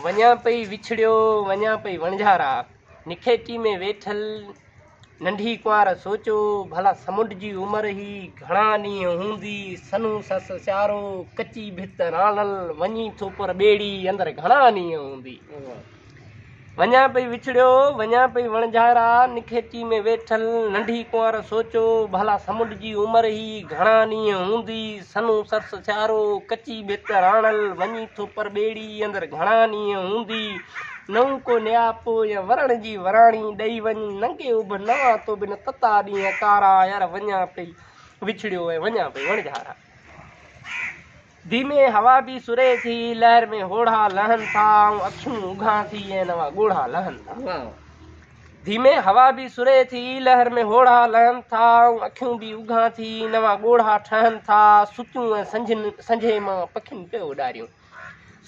वञा पई विछड़ियो वञा पई वणझारा निखेटी में वेठल नंढी कुंवार सोचो भला समुंड जी उम्र ही घणा ॾींहं हूंदी सनू सस सियारो कची भित रालल वञी थो पर ॿेड़ी अंदरि घणा ॾींहं हूंदी वञा पई विछड़ियो वञा पई वणझारा निखेटी में वेठल नंढी कुंवार सोचो भला समुंड जी उम्र ही घणा ॾींहं हूंदी सनू सस सियारो कची भित राणल वञी थो पर ॿेड़ी अंदरि घणा ॾींहं हूंदी नऊ को न्यापो या वरण जी वराणी ॾेई वञ नंगे उभ नवा तो बिन तता ॾींहं कारा यार वञा पई विछड़ियो ऐं वञा पई वणझारा धीमे हवा भी सुरे थी लहर में होड़ा लहन था अखियूं उघा थी ऐं नवा ॻोढ़ा लहन था धीमे हवा भी सुरे थी लहर में होड़ा लहन था अखियूं भी उघा थी नवा ॻोढ़ा ठहन था सुतियूं ऐं संझे मां पखियुनि पे उॾारियूं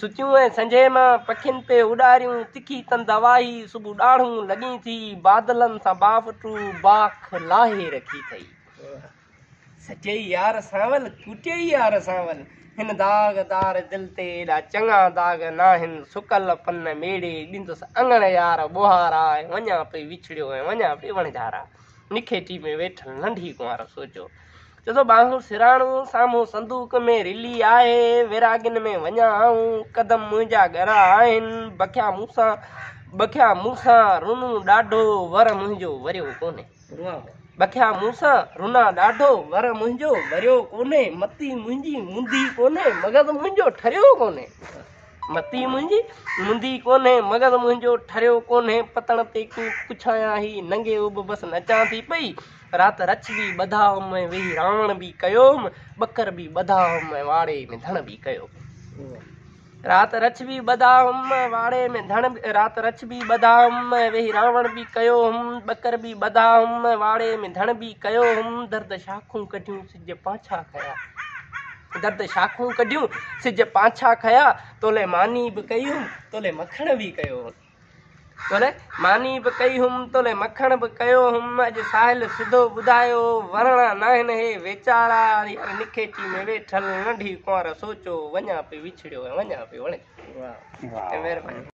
सुतियूं ऐं संझे मां पखियुनि पे उॾारियूं तिखी तंद हवाई सुबुह ॾाढ़ूं लॻी थी बादलनि सां बाफ़टू बाख लाहे रखी अथई सचई यार सावल कुटियई यार सावल हिन दाग़दार दिल ते एॾा चङा दाग़ नाहिनि सुकल पन मेड़े ॾींदुसि अङण यार ॿोहारा वञा पई विछड़ियो ऐं वञा पई वणझारा निखेटी में वेठल नंढी कुंवार सोचो चलो बाहूं सिराणो साम्हूं संदूक में रिली आहे विरागिन में वञा आऊं कदम मुंहिंजा ॻरा आहिनि बखिया मूंसां रुनू ॾाढो वर मुंहिंजो वरियो कोन्हे बखिया मूंसां रुना ॾाढो वर मुंहिंजो वरियो कोन्हे मती मुंहिंजी मुंदी कोन्हे मगज़ मुंहिंजो ठरियो कोन्हे मती मुंहिंजी मुंदी कोन्हे मगज़ मुंहिंजो ठरियो कोन्हे पतण ते पुछायां ही नंगे उब बसि नचां थी पई राति रछ बि ॿधाउ में वेही रावण बि कयो बकर बि ॿधाउ में वाड़े में धण बि कयो राति रछ बि ॿधाउ वाड़े में धण राति रछ बि ॿधाउ में वेही रावण बि कयो बकर बि ॿधाउ वाड़े में धण बि कयो दर्द शाखूं कढियूं सिज पाछा खया दर्द शाखूं कढियूं सिज पाछा खया तोले मानी बि कयूं तोले मखण बि कयो तोले मानी बि कई हुम तोले मखण बि कयो हुम अॼु साहिल सिधो ॿुधायो वरणा नाहिनि हे वेचारा निखेटी में वेठल नंढी कुंवार सोचो वञा पई विछड़ियो ऐं वञा पई वणे। महिरबानी।